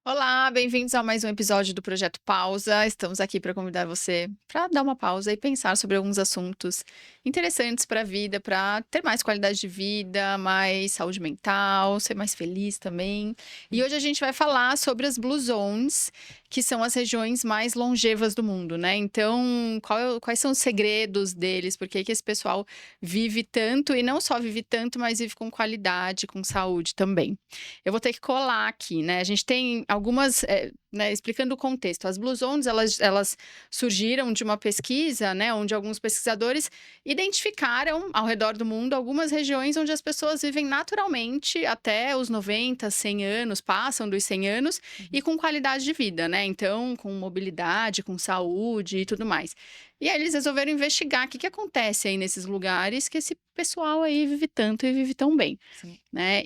Olá, bem-vindos a mais um episódio do Projeto Pausa. Estamos aqui para convidar você para dar uma pausa e pensar sobre alguns assuntos interessantes para a vida, para ter mais qualidade de vida, mais saúde mental, ser mais feliz também. E hoje a gente vai falar sobre as Blue Zones, que são as regiões mais longevas do mundo, né? Então, quais são os segredos deles? Por que que esse pessoal vive tanto e não só vive tanto, mas vive com qualidade, com saúde também? Eu vou ter que colar aqui, né? A gente tem algumas, né, explicando o contexto. As Blue Zones, elas surgiram de uma pesquisa, né, onde alguns pesquisadores identificaram ao redor do mundo algumas regiões onde as pessoas vivem naturalmente até os 90, 100 anos, passam dos 100 anos e com qualidade de vida, né? Então, com mobilidade, com saúde e tudo mais. E aí eles resolveram investigar o que que acontece aí nesses lugares que esse pessoal aí vive tanto e vive tão bem, Sim. né?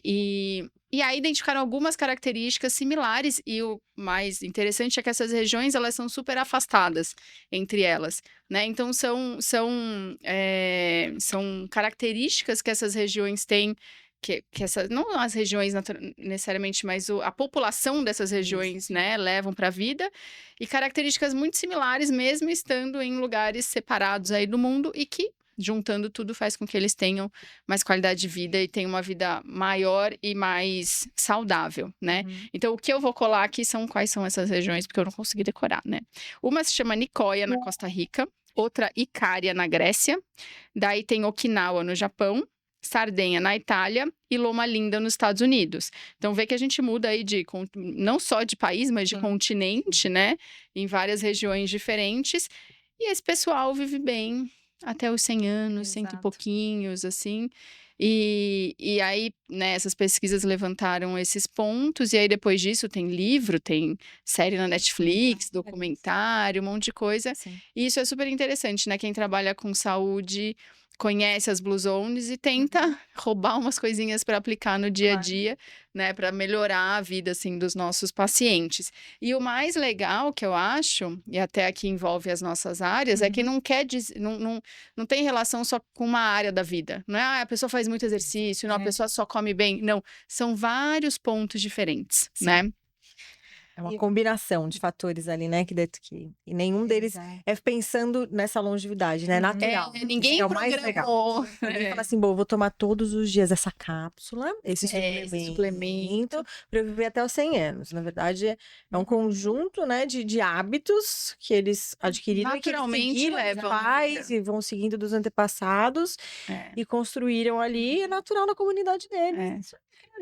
E aí identificaram algumas características similares e o mais interessante é que essas regiões elas são super afastadas entre elas, né? Então são características que essas regiões têm não as regiões necessariamente, mas a população dessas regiões, Isso. né, levam para a vida e características muito similares mesmo estando em lugares separados aí do mundo e que juntando tudo faz com que eles tenham mais qualidade de vida e tenham uma vida maior e mais saudável, né? Uhum. Então, o que eu vou colar aqui são quais são essas regiões, porque eu não consegui decorar, né? Uma se chama Nicoya, na Costa Rica, outra Icária, na Grécia, daí tem Okinawa, no Japão, Sardenha, na Itália e Loma Linda, nos Estados Unidos. Então, vê que a gente muda aí não só de país, mas de Sim. continente, né? Em várias regiões diferentes. E esse pessoal vive bem até os 100 anos, cento e Exato. pouquinhos, assim. E aí, né, essas pesquisas levantaram esses pontos, e aí depois disso tem livro, tem série na Netflix, documentário, um monte de coisa. Sim. E isso é super interessante, né? Quem trabalha com saúde conhece as Blue Zones e tenta roubar umas coisinhas para aplicar no dia a Claro. dia, né? Para melhorar a vida, assim, dos nossos pacientes. E o mais legal que eu acho, e até aqui envolve as nossas áreas, é que não quer dizer, não tem relação só com uma área da vida. Não é, a pessoa faz muito exercício, não, a É. pessoa só come bem. Não, são vários pontos diferentes, Sim. né? É uma E combinação de fatores ali, né, e nenhum deles exato. é pensando nessa longevidade, né, natural. Ninguém Isso é o mais legal. programou. Ninguém fala assim: "Bom, eu vou tomar todos os dias essa cápsula, esse Esse suplemento. suplemento, para eu viver até os 100 anos". Na verdade, é um conjunto, né, de hábitos que eles adquiriram e que eles Naturalmente seguiram dos levam a pais vida. e vão seguindo dos antepassados É, e construíram ali, é natural na comunidade deles.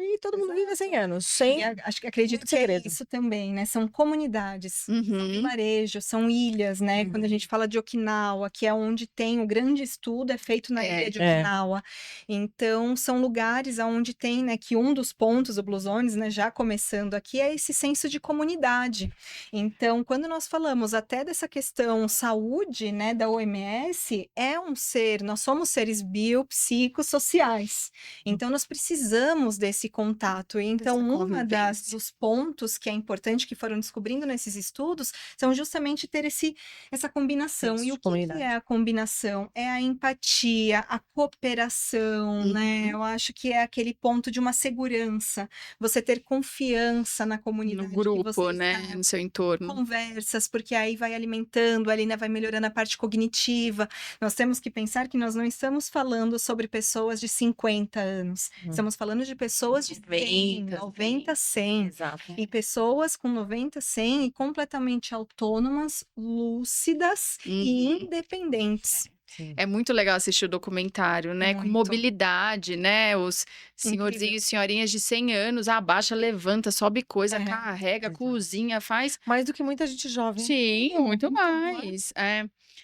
E todo mundo vive 100 anos, sem Acho que acredito muito que é segredo. isso também, né, são comunidades, são uhum, vilarejos, são ilhas, né, quando a gente fala de Okinawa, que é onde tem o grande estudo é feito na ilha de É. Okinawa, então são lugares aonde tem, né, que um dos pontos do Blue Zones, né, já começando aqui, é esse senso de comunidade. Então, quando nós falamos até dessa questão saúde, né, da OMS, nós somos seres biopsicossociais, então nós precisamos desse contato. Então, Dessa uma convivência. dos pontos que é importante que foram descobrindo nesses estudos são justamente ter essa combinação. Senso E de o que comunidade. é a combinação? É a empatia, a cooperação, né? Eu acho que é aquele ponto de uma segurança, você ter confiança na No comunidade que grupo, você né? está. No seu entorno. Conversas, porque aí vai alimentando ali, né, vai melhorando a parte cognitiva. Nós temos que pensar que nós não estamos falando sobre pessoas de 50 anos, estamos falando de pessoas de 100, 90, 90, 100. Exato. E pessoas com 90, 100 e completamente autônomas, lúcidas e Uhum. independentes. Sim. É muito legal assistir o documentário, né? Com Muito. mobilidade, né? Os senhorzinhos e senhorinhas de 100 anos, abaixa, levanta, sobe coisa, É, carrega, exato. cozinha, faz. Mais do que muita gente jovem. Sim, muito mais.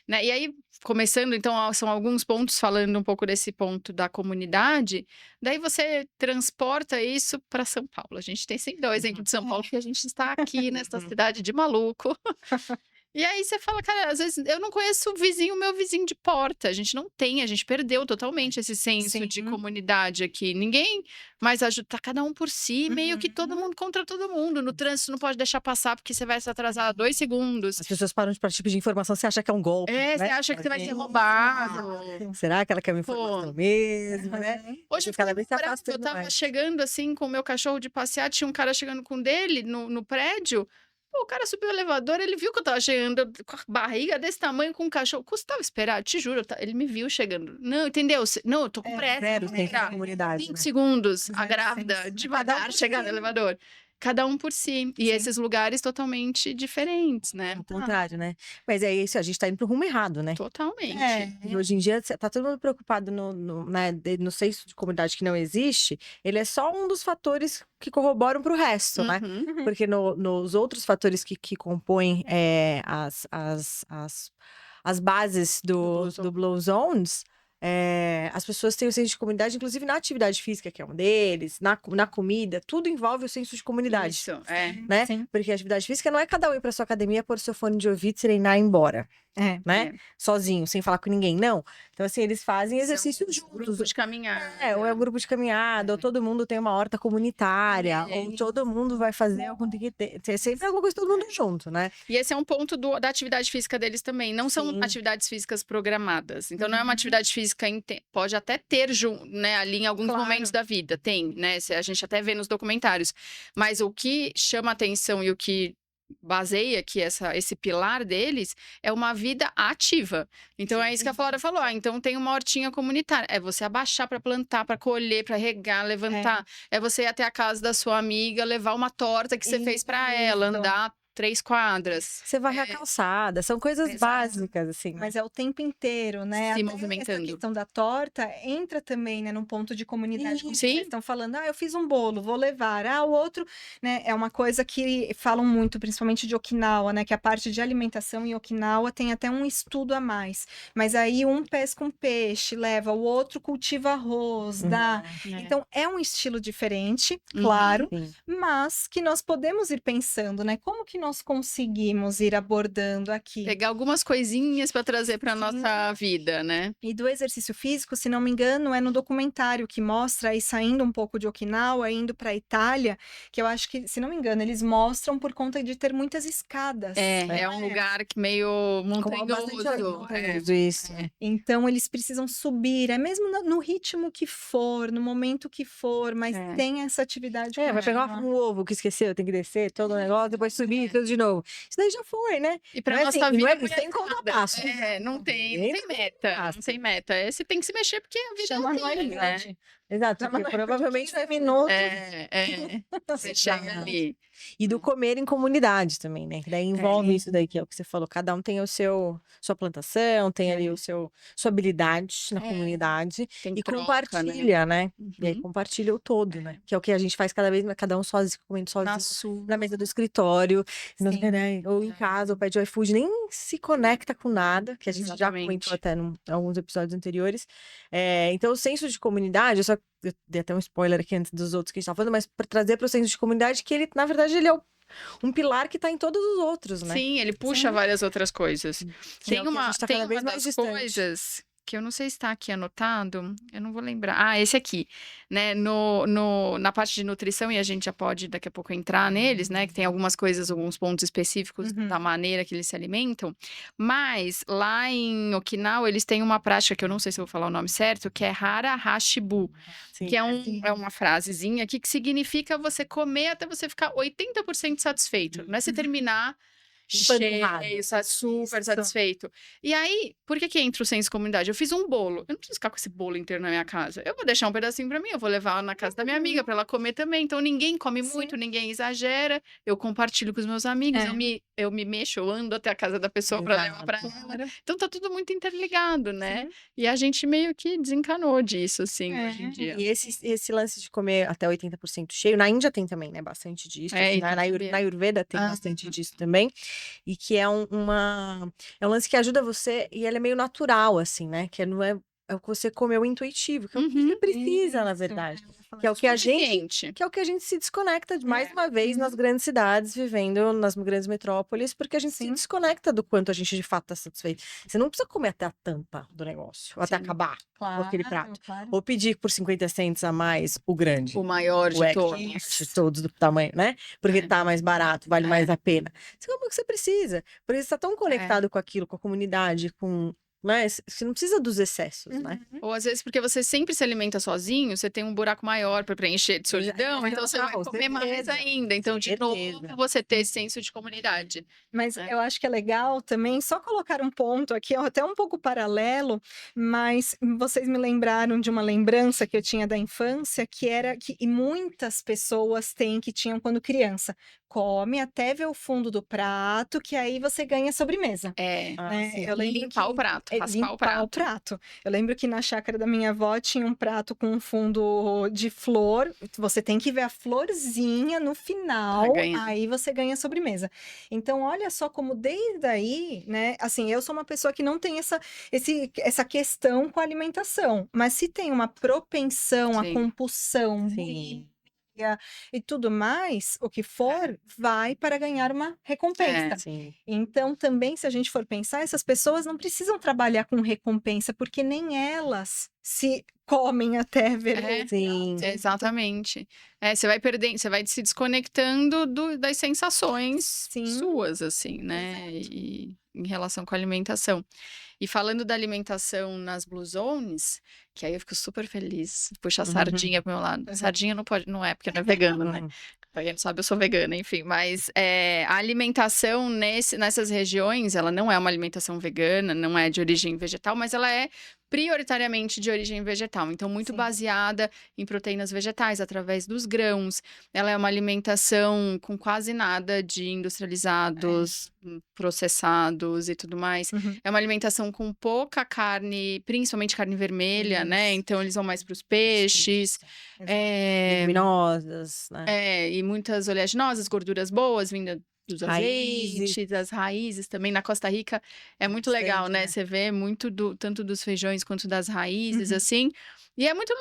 Né? E aí, começando, então, são alguns pontos falando um pouco desse ponto da comunidade. Daí você transporta isso para São Paulo. A gente tem sempre o exemplo de São Paulo, porque a gente está aqui nessa cidade de maluco. E aí você fala, cara, às vezes eu não conheço o vizinho, meu vizinho de porta. A gente perdeu totalmente esse senso de Sim. comunidade aqui. Ninguém mais ajuda, tá cada um por si, meio que todo Uhum. mundo contra todo mundo. No trânsito não pode deixar passar porque você vai se atrasar 2 segundos. As pessoas param para tipo de informação, você acha que é um golpe, É, você né? acha que você vai ser Assim, roubado. será que ela quer uma Pô. informação mesmo, né? Aham. Hoje eu Cada fiquei vez se brava, eu afastando tava mais. chegando assim com o meu cachorro de passear, tinha um cara chegando com o dele no prédio. Pô, o cara subiu o elevador, ele viu que eu tava chegando com a barriga desse tamanho com um cachorro. Custava esperar, te juro, ele me viu chegando. Não, entendeu? Não, eu tô com pressa. Zero vou senso de entrar. comunidade, 5 né? segundos, a Zero grávida, senso. devagar, Cada um por chegar no si. elevador. Cada um por si. E Sim. esses lugares totalmente diferentes, né? Ao contrário, né? Mas é isso, a gente tá indo pro rumo errado, né? Totalmente. E hoje em dia, tá todo mundo preocupado no senso de comunidade que não existe. Ele é só um dos fatores que corroboram pro resto, né? Uhum. Porque nos outros fatores que compõem as bases do Blue Zones, as pessoas têm o senso de comunidade, inclusive na atividade física, que é um deles, na comida, tudo envolve o senso de comunidade. Isso, é. Né? Sim. Porque a atividade física não é cada um ir pra sua academia, pôr seu fone de ouvido, treinar e ir embora, É. né? Sozinho, sem falar com ninguém, não. Então, assim, eles fazem exercícios São juntos. grupo de caminhada. Ou é um grupo de caminhada, ou todo mundo tem uma horta comunitária, É. ou todo mundo vai fazer algum tem sempre alguma coisa todo mundo junto, né? E esse é um ponto da atividade física deles também. Não são Sim. atividades físicas programadas. Então, não é uma Uhum. atividade física. Pode até ter, né, ali em alguns Claro. momentos da vida. Tem, né? A gente até vê nos documentários. Mas o que chama atenção e o que baseia que esse pilar deles é uma vida ativa. Então é isso que a Flora falou. Então tem uma hortinha comunitária. É você abaixar para plantar, para colher, para regar, levantar. É você ir até a casa da sua amiga, levar uma torta que você fez para ela, Isso. andar 3 quadras. Você varre a calçada, são coisas Exato. básicas, assim. Mas é o tempo inteiro, né? Se Até movimentando. essa questão da torta entra também, né, num ponto de comunidade. Como Sim. vocês estão falando, eu fiz um bolo, vou levar. O outro, né? É uma coisa que falam muito, principalmente de Okinawa, né? Que a parte de alimentação em Okinawa tem até um estudo a mais. Mas aí um pesca um peixe, leva, o outro cultiva arroz, dá. Então é um estilo diferente, claro, Sim. mas que nós podemos ir pensando, né? Como que nós conseguimos ir abordando aqui? Pegar algumas coisinhas para trazer para nossa vida, né? E do exercício físico, se não me engano, é no documentário que mostra aí saindo um pouco de Okinawa, indo para a Itália, que eu acho que, se não me engano, eles mostram por conta de ter muitas escadas. É um lugar que meio montanhoso. Isso. Então eles precisam subir, é mesmo no ritmo que for, no momento que for, mas tem essa atividade. Vai pegar contínua. um ovo que esqueceu, tem que descer, todo o negócio, depois subir, tudo de novo. Isso daí já foi, né? E para Não é nossa assim, vida não tem contrapasso. não tem Nem meta, não tem meta. Você tem que se mexer porque a vida Chama não tem, né? anualidade. Exato, porque provavelmente vai minutos. Você chega ali. E do comer em comunidade também, né? Que daí envolve isso daí, que é o que você falou. Cada um tem sua plantação, tem ali sua habilidade na comunidade. Tem E troca, compartilha, né? E aí Uhum. compartilha o todo, né? Que é o que a gente faz cada vez, cada um sozinho, comendo sozinho. Na sua. Na mesa do escritório, Sim. né? Ou em casa, ou pede o iFood, nem se conecta com nada, que a gente já Exatamente. comentou até em alguns episódios anteriores. Então, o senso de comunidade, eu dei até um spoiler aqui antes dos outros que a gente tava falando, mas para trazer para o senso de comunidade, que ele, na verdade, ele é um pilar que tá em todos os outros, né? Sim, ele puxa várias outras coisas. Que é o que a gente tá Tem cada vez uma mais das distante. coisas que eu não sei se está aqui anotado, eu não vou lembrar. Esse aqui, né? Na parte de nutrição, e a gente já pode daqui a pouco entrar neles, né? Que tem algumas coisas, alguns pontos específicos da maneira que eles se alimentam. Mas lá em Okinawa, eles têm uma prática, que eu não sei se eu vou falar o nome certo, que é Hara Hashibu, Sim. que é uma frasezinha aqui que significa você comer até você ficar 80% satisfeito. Não é você terminar Empanturrado. cheio, super satisfeito. E aí, por que entra o senso de comunidade? Eu fiz um bolo. Eu não preciso ficar com esse bolo inteiro na minha casa. Eu vou deixar um pedacinho pra mim, eu vou levar na casa da minha amiga pra ela comer também. Então, ninguém come muito, ninguém exagera. Eu compartilho com os meus amigos, eu me mexo, eu ando até a casa da pessoa pra levar pra ela. Então, tá tudo muito interligado, né? E a gente meio que desencanou disso, assim, hoje em dia. E esse lance de comer até 80% cheio, na Índia tem também, né? Bastante disso. É, Assim, então na Ayurveda tem bastante disso também. E que é um lance que ajuda você, e ele é meio natural, assim, né? Que não é é o que você comeu intuitivo, que é o que você Uhum. precisa, na Isso, verdade. eu ia falar Que é o que a gente Suficiente. que é o que a gente se desconecta mais É. uma vez nas grandes cidades, vivendo nas grandes metrópoles, porque a gente se Sim. desconecta do quanto a gente de fato está satisfeito. Você não precisa comer até a tampa do negócio, ou até Sim. acabar com aquele prato. Claro. Ou pedir por 50 cents a mais o grande. O maior O de todos. expert, todos do tamanho, né? Porque É. tá mais barato, vale É. mais a pena. Você come o que você precisa. Porque você tá tão conectado com aquilo, com a comunidade, com. Né? Você não precisa dos excessos, né? Ou às vezes porque você sempre se alimenta sozinho, você tem um buraco maior para preencher de solidão, então você vai com comer mais certeza. ainda. Então, de Certeza. novo, você ter esse senso de comunidade. Mas É. eu acho que é legal também só colocar um ponto aqui, até um pouco paralelo, mas vocês me lembraram de uma lembrança que eu tinha da infância, que era que e muitas pessoas têm que tinham quando criança. Come até ver o fundo do prato, que aí você ganha sobremesa. É. Né? sim. Eu lembro Limpar que- o prato, é, raspar o limpar o prato. Eu lembro que na chácara da minha avó tinha um prato com um fundo de flor. Você tem que ver a florzinha no final, ganhar. aí você ganha a sobremesa. Então, olha só como desde aí, né? Assim, eu sou uma pessoa que não tem essa questão com a alimentação, mas se tem uma propensão à Sim. compulsão, Sim. e tudo mais, o que for, vai para ganhar uma recompensa. Sim. Então, também, se a gente for pensar, essas pessoas não precisam trabalhar com recompensa, porque nem elas se comem até ver. É. Sim. Exatamente. Você vai perdendo, você vai se desconectando das sensações Sim. suas, assim, né? E em relação com a alimentação. E falando da alimentação nas Blue Zones, que aí eu fico super feliz. Puxa a Uhum. sardinha pro meu lado. Sardinha não pode, não é, porque não é vegano, né? Uhum. Pra quem não sabe, eu sou vegana, enfim. Mas a alimentação nessas regiões, ela não é uma alimentação vegana, não é de origem vegetal, mas ela é prioritariamente de origem vegetal. Então, muito Sim. baseada em proteínas vegetais, através dos grãos. Ela é uma alimentação com quase nada de industrializados, processados e tudo mais. Uhum. É uma alimentação com pouca carne, principalmente carne vermelha, né? Isso. Então, eles vão mais para os peixes. Leguminosas, né? E muitas oleaginosas, gorduras boas, vinda dos Raízes. azeites, das raízes também. Na Costa Rica é muito legal, Bastante, né? né? Você vê muito tanto dos feijões quanto das raízes, Uhum. assim. E é muito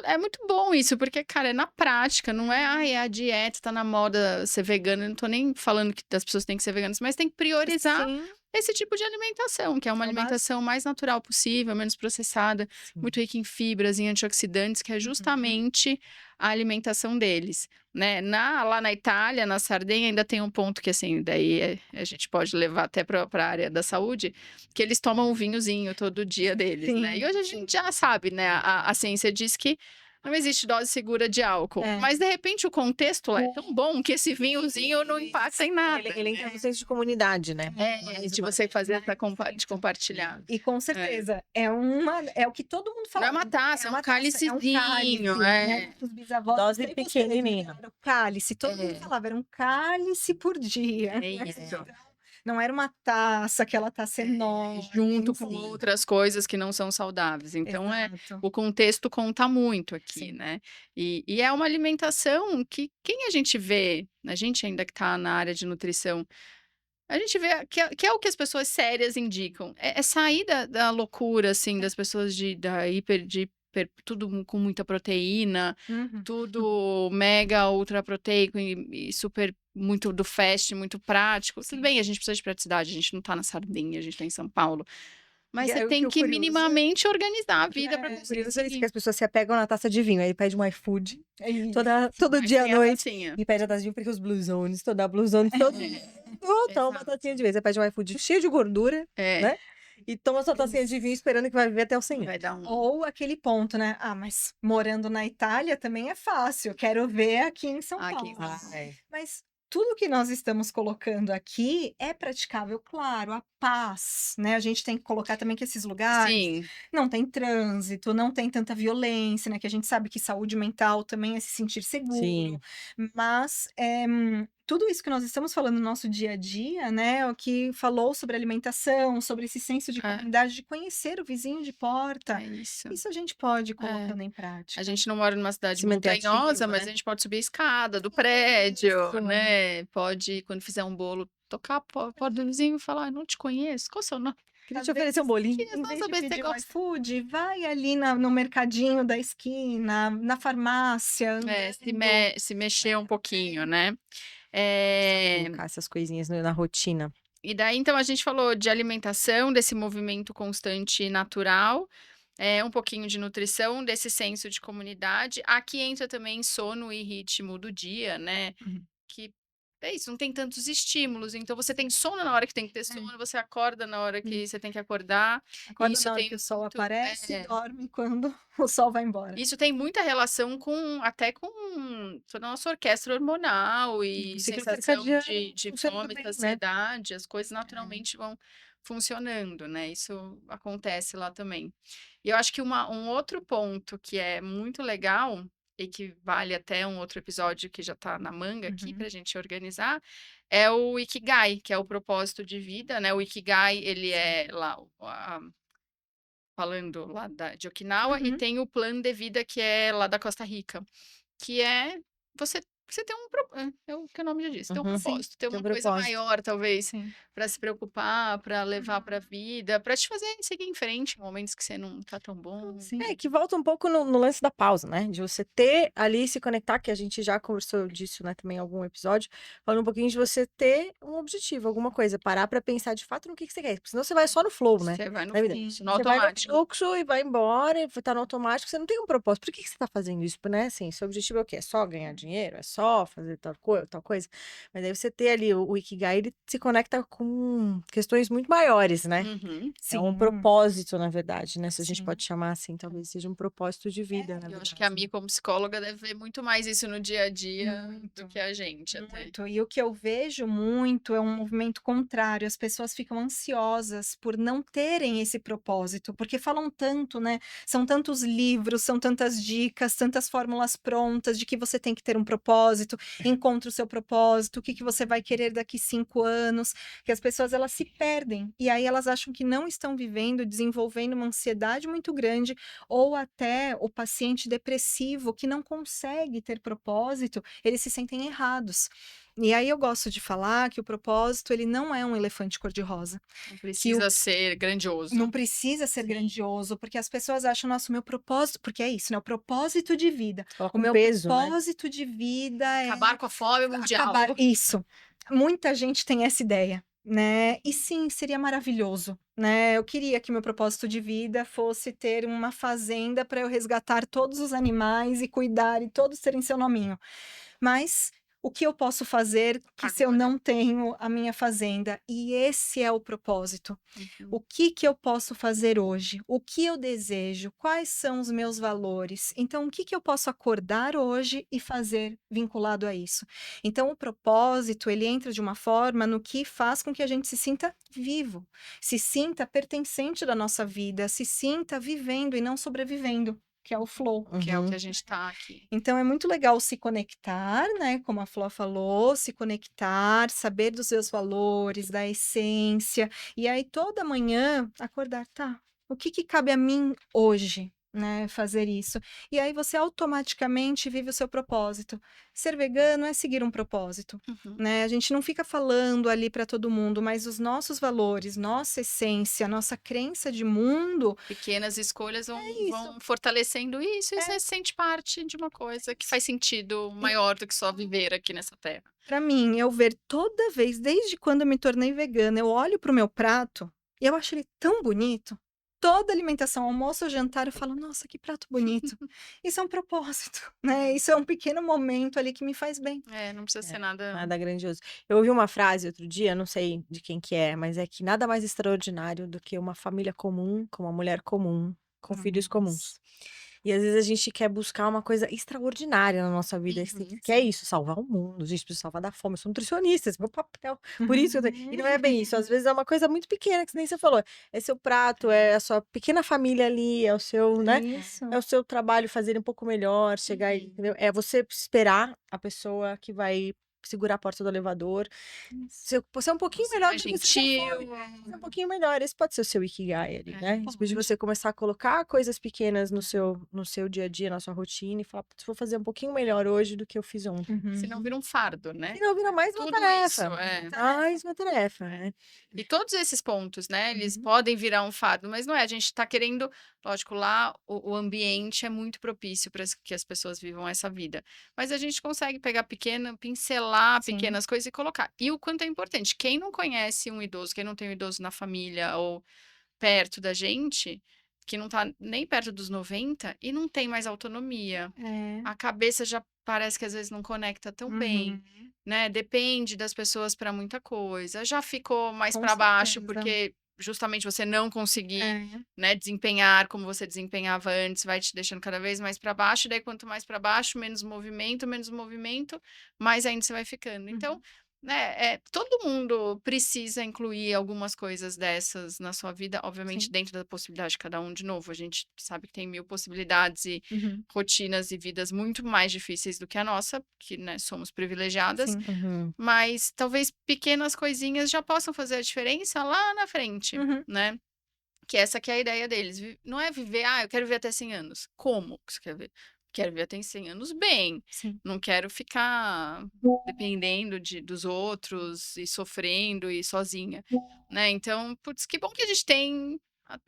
bom isso, porque, cara, é na prática, não é, é a dieta, tá na moda ser vegano. Eu não tô nem falando que as pessoas têm que ser veganas, mas tem que priorizar Sim. esse tipo de alimentação, que é uma É o básico. alimentação mais natural possível, menos processada, Sim. muito rica em fibras, em antioxidantes, que é justamente a alimentação deles, né? Lá na Itália, na Sardenha, ainda tem um ponto que, assim, daí a gente pode levar até para a área da saúde, que eles tomam um vinhozinho todo dia deles, Sim. né? E hoje a gente já sabe, né? A ciência diz que não existe dose segura de álcool, É. mas de repente o contexto é tão bom que esse vinhozinho não impacta em nada. Ele entra no senso de comunidade, né? De você fazer de compartilhar. E com certeza, é o que todo mundo fala. Não é uma taça, é um cálicezinho, né? Os bisavós Dose sempre você, né, pequenininha. era o cálice, todo mundo falava, era um cálice por dia. É né? isso. Não era uma taça, aquela taça enorme. Junto com enfim. outras coisas que não são saudáveis. Então, Exato. o contexto conta muito aqui, Sim. né? E é uma alimentação que quem a gente vê, a gente ainda que está na área de nutrição, a gente vê que é o que as pessoas sérias indicam. É sair da loucura, assim, das pessoas tudo com muita proteína, Uhum. tudo mega, ultra proteico e super, muito do fast, muito prático. Tudo bem, a gente precisa de praticidade, a gente não tá na Sardenha, a gente tá em São Paulo. Mas E você aí, o tem que o que curioso- minimamente organizar a vida para Por conseguir. isso é isso que as pessoas se apegam na taça de vinho. Aí pede um iFood É isso. todo Mas dia à tem a noite. tacinha. E pede a taça de vinho porque os Blue Zones, toda Blue Zone, todo toma uma Exato. tacinha de vinho. Você pede um iFood cheio de gordura né? E toma sua tacinha de vinho esperando que vai viver até os 100 anos. Vai dar um... Ou aquele ponto, né? Ah, mas morando na Itália também é fácil. Quero ver aqui em São Aqui Paulo. em São Paulo. Mas tudo que nós estamos colocando aqui é praticável, claro, a paz, né? A gente tem que colocar também que esses lugares Sim, não tem trânsito, não tem tanta violência, né? Que a gente sabe que saúde mental também é se sentir seguro. Sim. Mas tudo isso que nós estamos falando no nosso dia a dia, né? O que falou sobre alimentação, sobre esse senso de comunidade, de conhecer o vizinho de porta. é isso. Isso a gente pode ir colocando em prática. A gente não mora numa cidade Se manter montanhosa, ativo, mas né? a gente pode subir a escada do prédio, Isso. né? Pode, quando fizer um bolo, tocar a porta do vizinho e falar, não te conheço, qual é o seu nome? Queria Às te oferecer um vezes, bolinho. Queria em só vez de saber se você pedir um gosta. iFood, vai ali no mercadinho da esquina, na farmácia, Se, andando. se mexer um pouquinho, né? Precisa É, colocar essas coisinhas na rotina. E daí, então, a gente falou de alimentação, desse movimento constante e natural, um pouquinho de nutrição, desse senso de comunidade. Aqui entra também sono e ritmo do dia, né? Uhum. Que é isso, não tem tantos estímulos. Então, você tem sono na hora que tem que ter sono, você acorda na hora que você tem que acordar. E Acorda isso na hora tem que o sol muito. aparece e É, dorme quando o sol vai embora. isso tem muita relação até com toda a nossa orquestra hormonal O e ciclo sensação circadiano de funcionando fome, bem, né? saciedade, as coisas naturalmente vão funcionando, né? Isso acontece lá também. E eu acho que um outro ponto que é muito legal e que vale até um outro episódio que já está na manga aqui Uhum. para a gente organizar, é o Ikigai, que é o propósito de vida, né? O Ikigai, ele é lá falando lá de Okinawa, e Uhum. tem o plano de vida que é lá da Costa Rica, que é você ter é o que o nome já diz, ter um Uhum. Sim, propósito, ter Tem um uma coisa propósito. maior, talvez, sim. para se preocupar, para levar para a vida, para te fazer seguir em frente em momentos que você não tá tão bom. Sim. É, que volta um pouco no lance da pausa, né? De você ter ali, se conectar, que a gente já conversou disso, né, também em algum episódio, falando um pouquinho de você ter um objetivo, alguma coisa, parar pra pensar de fato no que você quer, porque senão você vai só no flow, né? Você vai no Na vida. fluxo, no Você vai no automático. fluxo e vai embora, e tá no automático, você não tem um propósito. Por que você tá fazendo isso, né? Assim, seu objetivo é o quê? É só ganhar dinheiro? É só fazer tal coisa? Mas aí você ter ali o Ikigai, ele se conecta com questões muito maiores, né? Uhum. É um Sim. propósito, na verdade, né? Se a gente Sim. pode chamar assim, talvez seja um propósito de vida, na Eu verdade. acho que a né? Mi, como psicóloga, deve ver muito mais isso no dia a dia do Muito. que a gente até. Muito. E o que eu vejo muito é um movimento contrário. As pessoas ficam ansiosas por não terem esse propósito, porque falam tanto, né? São tantos livros, são tantas dicas, tantas fórmulas prontas de que você tem que ter um propósito, encontre o seu propósito, o que que você vai querer daqui 5 anos, que as pessoas elas se perdem e aí elas acham que não estão vivendo, desenvolvendo uma ansiedade muito grande, ou até o paciente depressivo que não consegue ter propósito, eles se sentem errados. E aí eu gosto de falar que o propósito ele não é um elefante cor-de-rosa, Não que o precisa ser grandioso. não precisa ser Sim. grandioso, porque as pessoas acham, nossa, o meu propósito, porque é isso, né? O propósito de vida. Coloca O um meu peso, né? propósito de vida é Acabar com a fome mundial. acabar. Isso. Muita gente tem essa ideia, né? E sim, seria maravilhoso, né? Eu queria que meu propósito de vida fosse ter uma fazenda para eu resgatar todos os animais e cuidar e todos terem seu nominho. Mas o que eu posso fazer que se eu Agora. não tenho a minha fazenda? E esse é o propósito. Uhum. O que que eu posso fazer hoje? O que eu desejo? Quais são os meus valores? Então, o que que eu posso acordar hoje e fazer vinculado a isso? Então, o propósito, ele entra de uma forma no que faz com que a gente se sinta vivo, se sinta pertencente da nossa vida, se sinta vivendo e não sobrevivendo, que é o flow. Que é o Uhum. que a gente tá aqui. Então é muito legal se conectar, né? Como a Flor falou, se conectar, saber dos seus valores, da essência, e aí toda manhã acordar, tá? O que que cabe a mim hoje, né? Fazer isso. E aí você automaticamente vive o seu propósito. Ser vegano é seguir um propósito. Uhum. Né? A gente não fica falando ali para todo mundo, mas os nossos valores, nossa essência, nossa crença de mundo, Pequenas escolhas isso. vão fortalecendo isso e você se sente parte de uma coisa que faz sentido maior do que só viver aqui nessa terra. Para mim, eu ver toda vez, desde quando eu me tornei vegana, eu olho pro meu prato e eu acho ele tão bonito. Toda alimentação, almoço ou jantar, eu falo, nossa, que prato bonito. Isso é um propósito, né? Isso é um pequeno momento ali que me faz bem. Não precisa ser É, nada. Nada grandioso. Eu ouvi uma frase outro dia, não sei de quem que é, mas é que nada mais extraordinário do que uma família comum, com uma mulher comum, com filhos comuns. E às vezes a gente quer buscar uma coisa extraordinária na nossa vida. Uhum. Que é isso, salvar o mundo. A gente precisa salvar da fome. Eu sou nutricionista, esse é meu papel. Por isso que eu tenho. E não é bem isso. Às vezes é uma coisa muito pequena, que nem você falou. É seu prato, é a sua pequena família ali, é o seu, né? Isso. É o seu trabalho fazer um pouco melhor, chegar, Uhum. entendeu? É você esperar a pessoa que vai segurar a porta do elevador. Ser um pouquinho melhor mais do que você já foi. gentil. Ser um pouquinho melhor. Esse pode ser o seu Ikigai ali, né? Depois de pode. você começar a colocar coisas pequenas no seu dia a dia, na sua rotina, e falar, "Putz, vou fazer um pouquinho melhor hoje do que eu fiz ontem." Senão vira um fardo, né? E não vira mais uma Tudo isso, tarefa. é. Mais uma tarefa, né? E todos esses pontos, né, eles Uhum. podem virar um fardo, mas não é, a gente tá querendo lógico, lá o ambiente é muito propício para que as pessoas vivam essa vida, mas a gente consegue pegar pincelar Sim. pequenas coisas e colocar. E o quanto é importante, quem não conhece um idoso, quem não tem um idoso na família ou perto da gente, que não tá nem perto dos 90 e não tem mais autonomia, É. a cabeça já parece que às vezes não conecta tão bem, Uhum. né, depende das pessoas para muita coisa, já ficou mais Com para baixo, certeza. porque justamente você não conseguir, É. né, desempenhar como você desempenhava antes, vai te deixando cada vez mais para baixo, e daí quanto mais para baixo, menos movimento, mais ainda você vai ficando. Então, Uhum. né, todo mundo precisa incluir algumas coisas dessas na sua vida, obviamente Sim. dentro da possibilidade de cada um. De novo, a gente sabe que tem 1000 possibilidades e Uhum. rotinas e vidas muito mais difíceis do que a nossa, que, né, somos privilegiadas, Sim. Uhum. mas talvez pequenas coisinhas já possam fazer a diferença lá na frente, Uhum. né? Que essa que é a ideia deles. Não é viver, eu quero viver até 100 anos. Como que você quer ver? Quero viver até 100 anos bem. Sim. Não quero ficar dependendo dos outros e sofrendo e sozinha, né? Então, putz, que bom que a gente tem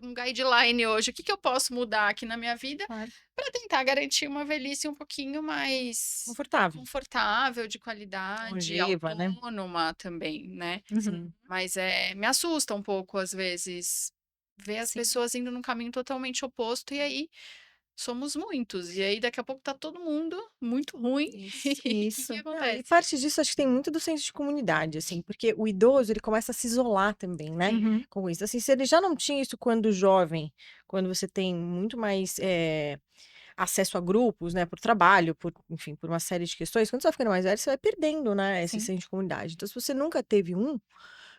um guideline hoje. O que eu posso mudar aqui na minha vida Claro. para tentar garantir uma velhice um pouquinho mais confortável, de qualidade, Longeva, né? autônoma também, né? Uhum. Mas me assusta um pouco, às vezes, ver as Sim. pessoas indo num caminho totalmente oposto, e aí somos muitos. E aí, daqui a pouco, tá todo mundo muito ruim. Isso. E o que Isso. que Não, e acontece? parte disso acho que tem muito do senso de comunidade, assim, porque o idoso ele começa a se isolar também, né? Uhum. Com isso. Assim, se ele já não tinha isso quando jovem, quando você tem muito mais acesso a grupos, né, por trabalho, enfim, por uma série de questões, quando você vai ficando mais velho, você vai perdendo, né, esse Sim. senso de comunidade. Então, se você nunca teve um,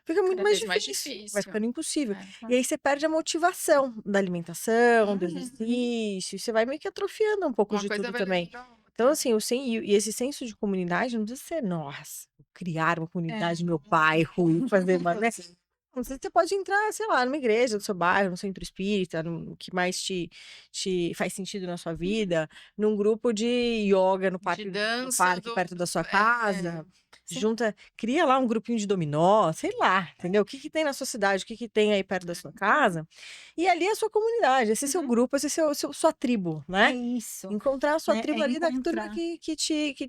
fica muito Cada mais vez mais difícil, vai difícil. ficando impossível. É. E aí você perde a motivação da alimentação, do Uhum. exercício, você vai meio que atrofiando um pouco Uma de coisa tudo vai também. levando a Então, outra. assim, e esse senso de comunidade não precisa ser, nossa, criar uma comunidade É. no meu bairro e fazer uma, né? Você pode entrar, sei lá, numa igreja do seu bairro, no centro espírita, no que mais te faz sentido na sua vida, num grupo de yoga no De parque dança perto da sua é, casa. Sim. Cria lá um grupinho de dominó, sei lá, entendeu? O que que tem na sua cidade, o que que tem aí perto da sua casa. E ali é a sua comunidade, esse é seu Uhum. grupo, esse é sua tribo, É né? isso. Encontrar a sua Né? tribo É ali da turma encontrar. que te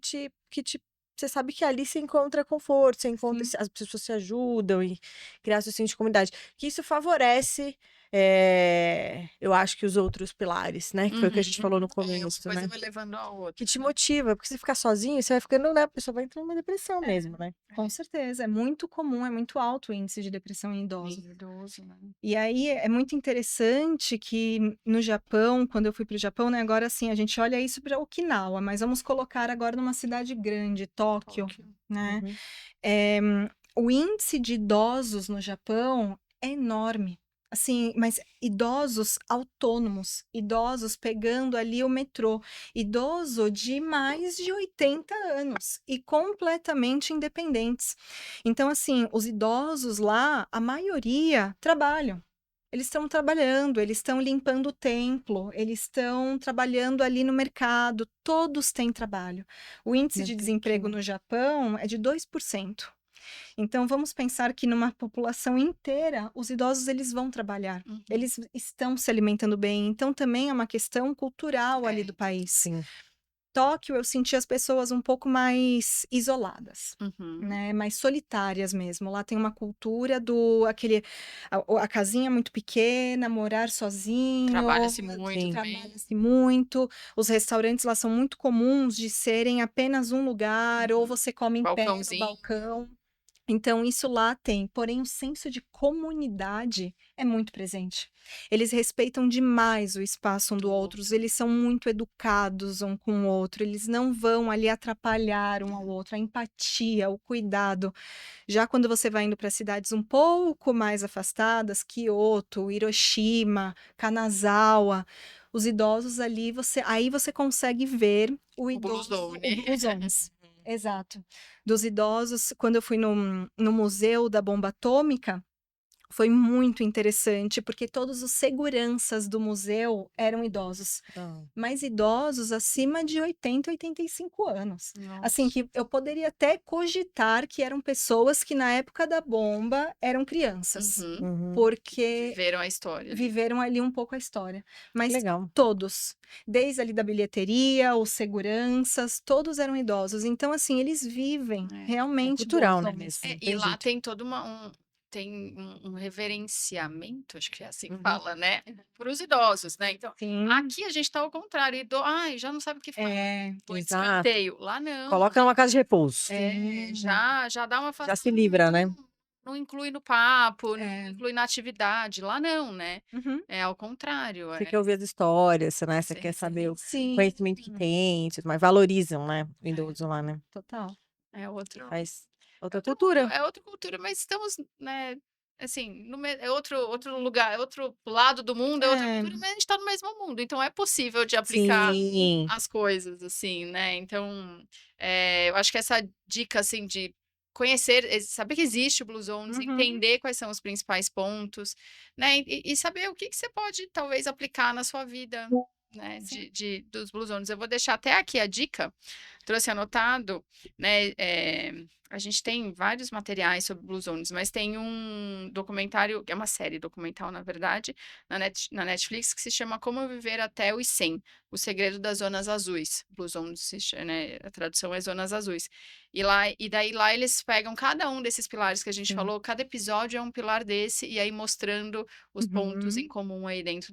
você sabe que ali se encontra conforto, você encontra, Sim. as pessoas se ajudam e criar seu senso de comunidade. Que isso favorece, eu acho que os outros pilares, né? Que foi o que a gente falou no uma começo, coisa né? vai levando a outra. Que te motiva, porque se ficar sozinho, você vai ficando, né? A pessoa vai entrando numa depressão mesmo, né? Com certeza. É muito comum, é muito alto o índice de depressão em idosos. Idoso, né? E aí é muito interessante que no Japão, quando eu fui para o Japão, né? Agora sim, a gente olha isso para Okinawa, mas vamos colocar agora numa cidade grande, Tóquio, né? Tóquio. O índice de idosos no Japão é enorme. Assim, mas idosos autônomos, idosos pegando ali o metrô, idoso de mais de 80 anos e completamente independentes. Então, assim, os idosos lá, a maioria trabalham. Eles estão trabalhando, eles estão limpando o templo, eles estão trabalhando ali no mercado, todos têm trabalho. O índice de desemprego no Japão é de 2%. Então, vamos pensar que numa população inteira, os idosos eles vão trabalhar, Uhum. eles estão se alimentando bem. Então, também é uma questão cultural ali do país. Sim. Tóquio, eu senti as pessoas um pouco mais isoladas, Uhum. né? Mais solitárias mesmo. Lá tem uma cultura a casinha muito pequena, morar sozinho. Trabalha-se muito Sim. também. Trabalha-se muito. Os restaurantes lá são muito comuns de serem apenas um lugar, ou você come em pé no Balcãozinho. balcão. Então, isso lá tem, porém, o senso de comunidade é muito presente. Eles respeitam demais o espaço um do outro, eles são muito educados um com o outro, eles não vão ali atrapalhar um ao outro, a empatia, o cuidado. Já quando você vai indo para cidades um pouco mais afastadas, Kyoto, Hiroshima, Kanazawa, os idosos ali, aí você consegue ver o idoso, Bluezone. o Bluezones. Exato. Dos idosos, quando eu fui no museu da bomba atômica, foi muito interessante, porque todos os seguranças do museu eram idosos, mas idosos acima de 80, 85 anos. Assim, Nossa. que eu poderia até cogitar que eram pessoas que na época da bomba eram crianças, Uhum. Uhum. porque Viveram a história ali. viveram ali um pouco a história. Mas Legal. todos, desde ali da bilheteria, os seguranças, todos eram idosos. Então, assim, eles vivem É. realmente Cultural, né, Blues mesmo. É, Não e tem lá jeito. tem todo tem um reverenciamento, acho que é assim que Uhum. fala, né? Para os idosos, né? Então, Sim, aqui a gente tá ao contrário. Ai, já não sabe o que fala. Põe de Exato. escanteio. Lá não. Coloca numa casa de repouso. É, sim. já dá uma Já se livra, né? não inclui no papo, não É. inclui na atividade. Lá não, né? Uhum. É ao contrário. Você É, quer ouvir as histórias, né? Você você quer saber o Sim, conhecimento que tem, e tudo mais. Valorizam, né? O idoso lá, né? total. é outro. Faz outra Outro mundo, cultura. é outra cultura, mas estamos, né, assim, é outro lugar, é outro lado do mundo, é outra É, cultura, mas a gente está no mesmo mundo, então é possível de aplicar Sim. as coisas, assim, né? Então, eu acho que essa dica, assim, de conhecer, saber que existe o Blue Zones, uhum, entender quais são os principais pontos, né? E saber o que você pode, talvez, aplicar na sua vida, né? sim. Dos Blue Zones. Eu vou deixar até aqui a dica, trouxe anotado, né? A gente tem vários materiais sobre Blue Zones, mas tem um documentário, que é uma série documental, na verdade, na Netflix, que se chama Como Viver Até os 100, O Segredo das Zonas Azuis. Blue Zones, né, a tradução é Zonas Azuis. E daí lá eles pegam cada um desses pilares que a gente Sim. falou, cada episódio é um pilar desse, e aí mostrando os pontos em Uhum. comum aí dentro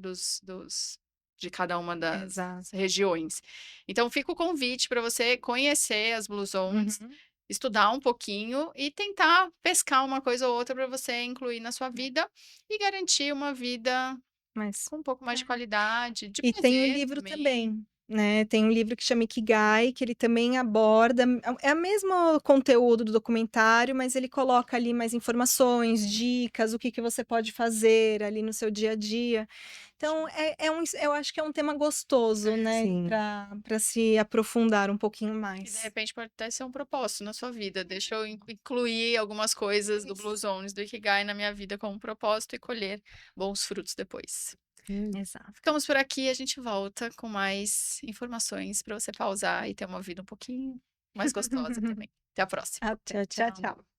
de cada uma das Exato. regiões. Então, fica o convite para você conhecer as Blue Zones, Uhum. estudar um pouquinho e tentar pescar uma coisa ou outra para você incluir na sua vida e garantir uma vida Mas com um pouco mais de qualidade, de E tem o prazer livro também. também, né, tem um livro que chama Ikigai, que ele também aborda é o mesmo conteúdo do documentário, mas ele coloca ali mais informações, dicas, o que que você pode fazer ali no seu dia a dia. Então eu acho que é um tema gostoso, né, Sim. para se aprofundar um pouquinho E de mais. repente pode até ser um propósito na sua vida. Deixa eu incluir algumas coisas do Blue Zones, do Ikigai na minha vida como propósito e colher bons frutos depois. Exato. Ficamos por aqui, a gente volta com mais informações para você pausar e ter uma vida um pouquinho mais gostosa também. Até a próxima. Até. Tchau, tchau. Tchau, tchau.